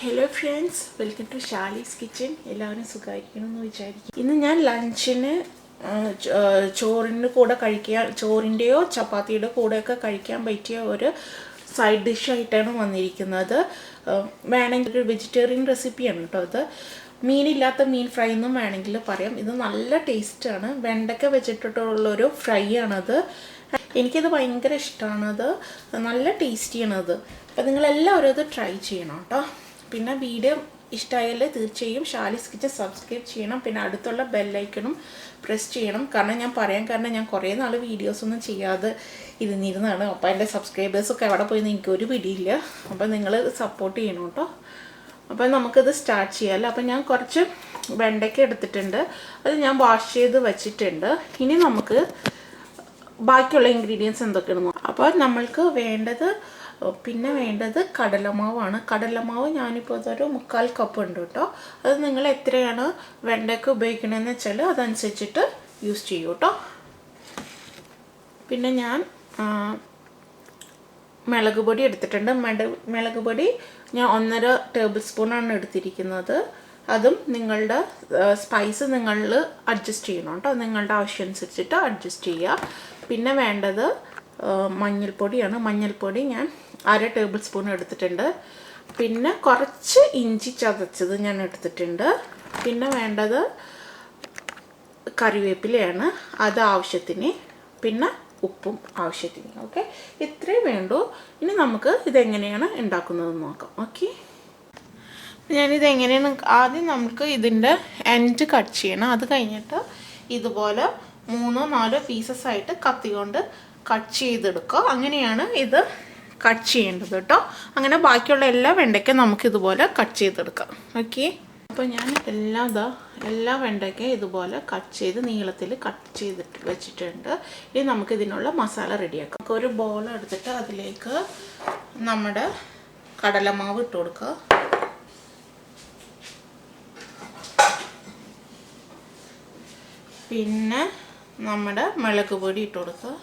Hello friends, welcome to Shali's kitchen. എല്ലാവരും സുഖമായിരിക്കണമെന്ന് വിചാരിക്കും. ഇന്ന് ഞാൻ ലഞ്ചിന് ചോറിൻ്റെ കൂടെ ചോറിൻ്റെയോ ചപ്പാത്തിയുടെ കൂടെയൊക്കെ കഴിക്കാൻ പറ്റിയ ഒരു സൈഡ് ഡിഷായിട്ടാണ് വന്നിരിക്കുന്നത്. വേണമെങ്കിൽ ഒരു വെജിറ്റേറിയൻ റെസിപ്പിയാണ് കേട്ടോ ഇത്. മീനില്ലാത്ത മീൻ ഫ്രൈ എന്നും വേണമെങ്കിൽ പറയാം. ഇത് നല്ല ടേസ്റ്റാണ്. വെണ്ടയ്ക്ക വെച്ചിട്ടുള്ളൊരു ഫ്രൈ ആണത്. എനിക്കത് ഭയങ്കര ഇഷ്ടമാണത്. നല്ല ടേസ്റ്റിയാണത്. അപ്പോൾ നിങ്ങളെല്ലാവരും അത് ട്രൈ ചെയ്യണം കേട്ടോ. പിന്നെ വീഡിയോ ഇഷ്ടമായാൽ തീർച്ചയായും ഷാലീസ് കിച്ചൻ സബ്സ്ക്രൈബ് ചെയ്യണം. പിന്നെ അടുത്തുള്ള ബെല്ലൈക്കണും പ്രസ് ചെയ്യണം. കാരണം ഞാൻ കുറേ നാൾ വീഡിയോസൊന്നും ചെയ്യാതെ ഇരുന്നിരുന്നതാണ്. അപ്പോൾ എൻ്റെ സബ്സ്ക്രൈബേഴ്സൊക്കെ എവിടെ പോയെന്ന് എനിക്കൊരു പിടിയില്ല. അപ്പോൾ നിങ്ങൾ സപ്പോർട്ട് ചെയ്യണം കേട്ടോ. അപ്പോൾ നമുക്കിത് സ്റ്റാർട്ട് ചെയ്യാമല്ലോ. അപ്പോൾ ഞാൻ കുറച്ച് വെണ്ടയ്ക്ക എടുത്തിട്ടുണ്ട്. അത് ഞാൻ വാഷ് ചെയ്ത് വെച്ചിട്ടുണ്ട്. ഇനി നമുക്ക് ബാക്കിയുള്ള ഇൻഗ്രീഡിയൻസ് എന്തൊക്കെയാണെന്ന്. അപ്പോൾ നമ്മൾക്ക് വേണ്ടത് കടലമാവാണ്. കടലമാവ് ഞാനിപ്പോൾ അതൊരു 3/4 കപ്പ് ഉണ്ട് കേട്ടോ. അത് നിങ്ങൾ എത്രയാണ് വെണ്ടയ്ക്ക ഉപയോഗിക്കണമെന്ന് വെച്ചാൽ അതനുസരിച്ചിട്ട് യൂസ് ചെയ്യൂ കേട്ടോ. പിന്നെ ഞാൻ മുളക് പൊടി എടുത്തിട്ടുണ്ട്. മുളക് പൊടി ഞാൻ 1.5 ടേബിൾ സ്പൂണാണ് എടുത്തിരിക്കുന്നത്. അതും നിങ്ങളുടെ സ്പൈസ് നിങ്ങൾ അഡ്ജസ്റ്റ് ചെയ്യണം കേട്ടോ. നിങ്ങളുടെ ആവശ്യം അനുസരിച്ചിട്ട് അഡ്ജസ്റ്റ് ചെയ്യുക. പിന്നെ വേണ്ടത് മഞ്ഞൾപ്പൊടിയാണ്. മഞ്ഞൾപ്പൊടി ഞാൻ 1/2 ടേബിൾ സ്പൂൺ എടുത്തിട്ടുണ്ട്. പിന്നെ കുറച്ച് ഇഞ്ചി ചതച്ചത് ഞാൻ എടുത്തിട്ടുണ്ട്. പിന്നെ വേണ്ടത് കറിവേപ്പിലയാണ്, അത് ആവശ്യത്തിന്. പിന്നെ ഉപ്പും ആവശ്യത്തിന്. ഓക്കെ, ഇത്രയും വേണ്ടൂ. ഇനി നമുക്ക് ഇതെങ്ങനെയാണ് ഉണ്ടാക്കുന്നതെന്ന് നോക്കാം. ഓക്കെ, ഞാനിതെങ്ങനെയാണ് ആദ്യം നമുക്ക് ഇതിൻ്റെ എൻഡ് കട്ട് ചെയ്യണം. അത് കഴിഞ്ഞിട്ട് ഇതുപോലെ 3-4 പീസസ് ആയിട്ട് കത്തി കൊണ്ട് കട്ട് ചെയ്തെടുക്കുക. അങ്ങനെയാണ് ഇത് കട്ട് ചെയ്യേണ്ടത് കേട്ടോ. അങ്ങനെ ബാക്കിയുള്ള എല്ലാ വെണ്ടയ്ക്കും നമുക്കിതുപോലെ കട്ട് ചെയ്തെടുക്കാം. ഓക്കെ, അപ്പോൾ ഞാൻ എല്ലാ വെണ്ടയ്ക്കും ഇതുപോലെ കട്ട് ചെയ്ത് നീളത്തിൽ കട്ട് ചെയ്തിട്ട് വെച്ചിട്ടുണ്ട്. ഇനി നമുക്കിതിനുള്ള മസാല റെഡിയാക്കാം. നമുക്ക് ഒരു ബോൾ എടുത്തിട്ട് അതിലേക്ക് നമ്മുടെ കടലമാവ് ഇട്ട് കൊടുക്കുക. പിന്നെ നമ്മുടെ മുളക് പൊടി ഇട്ട് കൊടുക്കുക.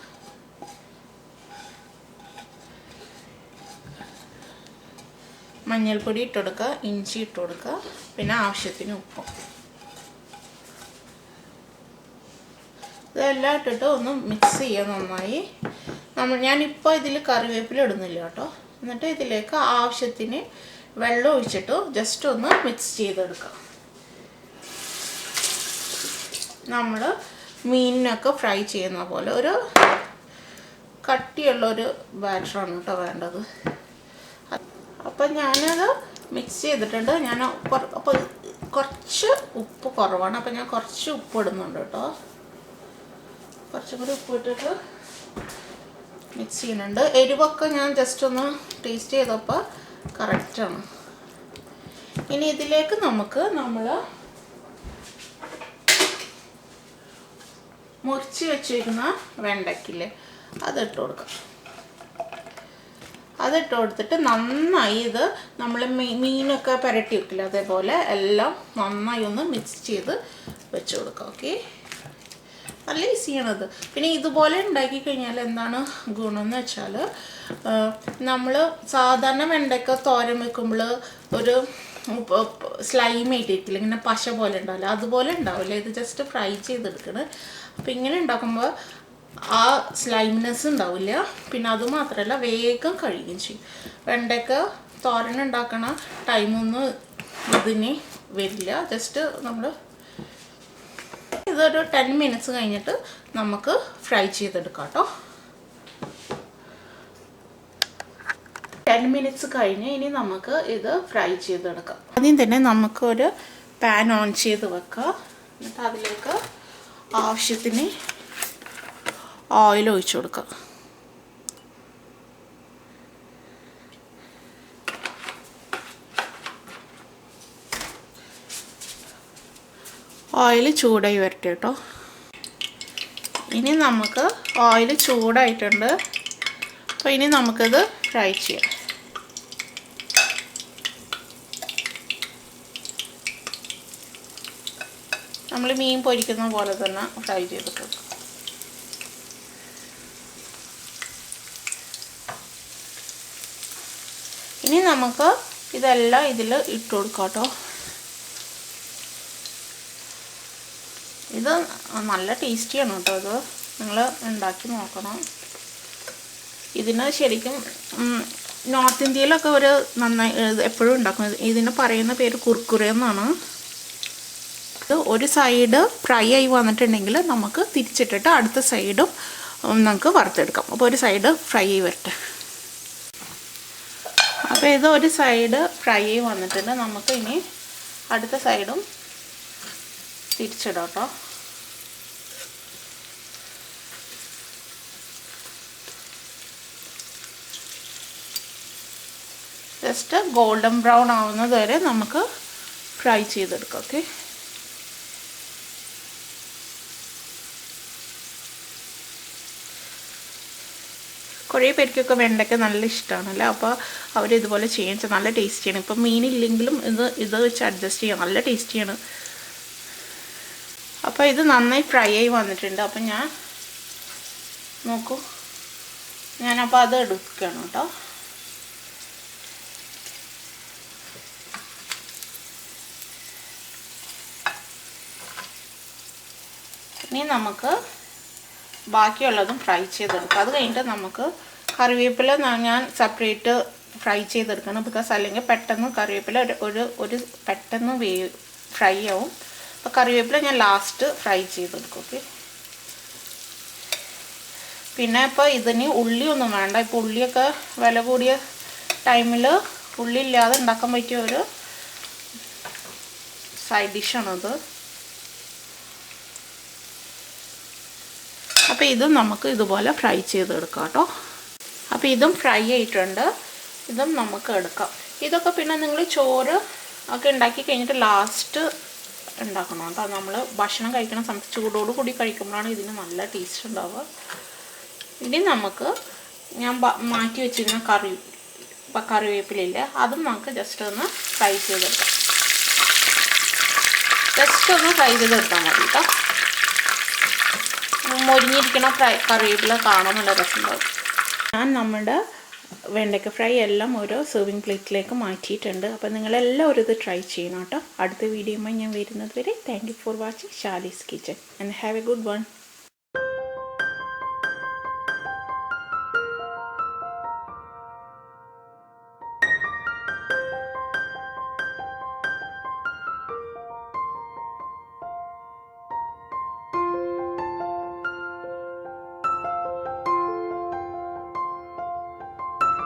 മഞ്ഞൾപ്പൊടി ഇട്ട് കൊടുക്കുക. ഇഞ്ചി ഇട്ട് കൊടുക്കുക. പിന്നെ ആവശ്യത്തിന് ഉപ്പും. ഇതെല്ലാം ഇട്ടിട്ട് ഒന്ന് മിക്സ് ചെയ്യുക നന്നായി. ഞാനിപ്പോൾ ഇതിൽ കറിവേപ്പില ഇടുന്നില്ല കേട്ടോ. എന്നിട്ട് ഇതിലേക്ക് ആവശ്യത്തിന് വെള്ളം ഒഴിച്ചിട്ട് ജസ്റ്റ് ഒന്ന് മിക്സ് ചെയ്തെടുക്കുക. നമ്മൾ മീനിനൊക്കെ ഫ്രൈ ചെയ്യുന്ന പോലെ ഒരു കട്ടിയുള്ളൊരു ബാറ്ററാണ് കേട്ടോ വേണ്ടത്. അപ്പം ഞാനത് മിക്സ് ചെയ്തിട്ടുണ്ട്. അപ്പോൾ കുറച്ച് ഉപ്പ് കുറവാണ്. അപ്പം ഞാൻ കുറച്ച് ഉപ്പ് ഇടുന്നുണ്ട് കേട്ടോ. കുറച്ചും കൂടി ഉപ്പ് ഇട്ടിട്ട് മിക്സ് ചെയ്യുന്നുണ്ട്. എരിവൊക്കെ ഞാൻ ജസ്റ്റ് ഒന്ന് ടേസ്റ്റ് ചെയ്തപ്പോൾ കറക്റ്റാണ്. ഇനി ഇതിലേക്ക് നമ്മൾ മുറിച്ച് വെച്ചിരിക്കുന്ന വെണ്ടയ്ക്കില്ലേ, അതിട്ട് കൊടുക്കാം. അതിട്ട് കൊടുത്തിട്ട് നന്നായി ഇത് നമ്മൾ മീനൊക്കെ പുരട്ടി വെക്കില്ല, അതേപോലെ എല്ലാം നന്നായി ഒന്ന് മിക്സ് ചെയ്ത് വെച്ച് കൊടുക്കാം. ഓക്കെ, നല്ല ഈസിയാണത്. പിന്നെ ഇതുപോലെ ഉണ്ടാക്കി കഴിഞ്ഞാൽ എന്താണ് ഗുണമെന്ന് വെച്ചാൽ, നമ്മൾ സാധാരണ വെണ്ടയ്ക്ക തോരൻ വെക്കുമ്പോൾ ഒരു സ്ലൈമായിട്ടിരിക്കില്ല, ഇങ്ങനെ പശ പോലെ ഉണ്ടാവില്ല, അതുപോലെ ഉണ്ടാവില്ല. ഇത് ജസ്റ്റ് ഫ്രൈ ചെയ്തെടുക്കണം. അപ്പം ഇങ്ങനെ ഉണ്ടാക്കുമ്പോൾ ആ സ്ലൈമിനെസ് ഉണ്ടാവില്ല. പിന്നെ അതുമാത്രമല്ല വേഗം കഴിയുകയും ചെയ്യും. വെണ്ടയ്ക്ക തോരൻ ഉണ്ടാക്കണ ടൈമൊന്നും ഇതിന് വരില്ല. ജസ്റ്റ് നമ്മൾ ഇതൊരു 10 മിനിറ്റ്സ് കഴിഞ്ഞിട്ട് നമുക്ക് ഫ്രൈ ചെയ്തെടുക്കാം കേട്ടോ. 10 മിനിറ്റ്സ് കഴിഞ്ഞ് ഇനി നമുക്ക് ഇത് ഫ്രൈ ചെയ്തെടുക്കാം. ആദ്യം തന്നെ നമുക്കൊരു പാൻ ഓൺ ചെയ്ത് വെക്കാം. എന്നിട്ട് അതിലേക്ക് ആവശ്യത്തിന് ഓയിൽ ഒഴിച്ചു കൊടുക്കാം. ഓയിൽ ചൂടായി വരട്ടെ കേട്ടോ. ഇനി നമുക്ക് ഓയിൽ ചൂടായിട്ടുണ്ട്. അപ്പോൾ ഇനി നമുക്കത് ഫ്രൈ ചെയ്യാം. നമ്മൾ മീൻ പൊരിക്കുന്ന പോലെ തന്നെ ഫ്രൈ ചെയ്തിട്ടുണ്ട്. ഇനി നമുക്ക് ഇതെല്ലാം ഇതിൽ ഇട്ട് കൊടുക്കാം കേട്ടോ. ഇത് നല്ല ടേസ്റ്റിയാണ് കേട്ടോ. ഇത് നിങ്ങൾ ഉണ്ടാക്കി നോക്കണം. ഇതിന് ശരിക്കും നോർത്ത് ഇന്ത്യയിലൊക്കെ ഒരു നന്നായി എപ്പോഴും ഉണ്ടാക്കുന്നത്. ഇതിന് പറയുന്ന പേര് കുർക്കുറെ എന്നാണ്. ഇത് ഒരു സൈഡ് ഫ്രൈ ആയി വന്നിട്ടുണ്ടെങ്കിൽ നമുക്ക് തിരിച്ചിട്ടിട്ട് അടുത്ത സൈഡും നമുക്ക് വറുത്തെടുക്കാം. അപ്പോൾ ഒരു സൈഡ് ഫ്രൈ ആയി വരട്ടെ. അപ്പോൾ ഇത് ഒരു സൈഡ് ഫ്രൈ ആയി വന്നിട്ടുണ്ട്. നമുക്ക് ഇനി അടുത്ത സൈഡും തിരിച്ചിടാം കേട്ടോ. ജസ്റ്റ് ഗോൾഡൻ ബ്രൗൺ ആവുന്നത് വരെ നമുക്ക് ഫ്രൈ ചെയ്തെടുക്കാം. ഓക്കെ, കുറേ പേർക്കൊക്കെ വെണ്ടയ്ക്ക നല്ല ഇഷ്ടമാണല്ലോ. അപ്പോൾ അവരിതുപോലെ ചെയ്യാൻ നല്ല ടേസ്റ്റിയാണ്. ഇപ്പം മീനില്ലെങ്കിലും ഇത് വെച്ച് അഡ്ജസ്റ്റ് ചെയ്യാം. നല്ല ടേസ്റ്റിയാണ്. അപ്പോൾ ഇത് നന്നായി ഫ്രൈ ആയി വന്നിട്ടുണ്ട്. അപ്പം ഞാൻ നോക്കൂ, ഞാനപ്പോൾ അത് എടുക്കുകയാണ് കേട്ടോ. ഇനി നമുക്ക് ബാക്കിയുള്ളതും ഫ്രൈ ചെയ്തെടുക്കാം. അത് കഴിഞ്ഞിട്ട് നമുക്ക് കറിവേപ്പില ഞാൻ സെപ്പറേറ്റ് ഫ്രൈ ചെയ്തെടുക്കണം. ബിക്കോസ് അല്ലെങ്കിൽ പെട്ടെന്ന് കറിവേപ്പില ഒരു പെട്ടെന്ന് ഫ്രൈ ആവും. അപ്പോൾ കറിവേപ്പില ഞാൻ ലാസ്റ്റ് ഫ്രൈ ചെയ്തെടുക്കും. ഓക്കെ, പിന്നെ ഇപ്പോൾ ഇതിന് ഉള്ളിയൊന്നും വേണ്ട. ഇപ്പോൾ ഉള്ളിയൊക്കെ വില കൂടിയ ടൈമിൽ ഉള്ളി ഇല്ലാതെ ഉണ്ടാക്കാൻ പറ്റിയ ഒരു സൈഡ് ഡിഷാണത്. അപ്പോൾ ഇതും നമുക്ക് ഇതുപോലെ ഫ്രൈ ചെയ്തെടുക്കാം കേട്ടോ. അപ്പോൾ ഇതും ഫ്രൈ ആയിട്ടുണ്ട്. ഇതും നമുക്ക് എടുക്കാം. ഇതൊക്കെ പിന്നെ നിങ്ങൾ ചോറ് ഒക്കെ ഉണ്ടാക്കി കഴിഞ്ഞിട്ട് ലാസ്റ്റ് ഉണ്ടാക്കണം കേട്ടോ. നമ്മൾ ഭക്ഷണം കഴിക്കുന്ന സമയത്ത് ചൂടോടുകൂടി കഴിക്കുമ്പോഴാണ് ഇതിന് നല്ല ടേസ്റ്റ് ഉണ്ടാവുക. ഇനി നമുക്ക് ഞാൻ മാറ്റി വെച്ചിരുന്ന കറിവേപ്പിലില്ല, അതും നമുക്ക് ജസ്റ്റ് ഒന്ന് ഫ്രൈ ചെയ്തെടുക്കാം. ജസ്റ്റ് ഒന്ന് ഫ്രൈ ചെയ്തെടുത്താൽ മതി കേട്ടോ. മൊരിഞ്ഞിരിക്കണ കറിവേപ്പില കാണാൻ നല്ല രസമുണ്ടാവും. ഞാൻ നമ്മുടെ വെണ്ടയ്ക്ക ഫ്രൈ എല്ലാം ഓരോ സെർവിങ് പ്ലേറ്റിലേക്ക് മാറ്റിയിട്ടുണ്ട്. അപ്പോൾ നിങ്ങളെല്ലാവരും ഇത് ട്രൈ ചെയ്യണം കേട്ടോ. അടുത്ത വീഡിയോയുമായി ഞാൻ വരുന്നത് വരെ thank you for watching Shali's kitchen and have A good one.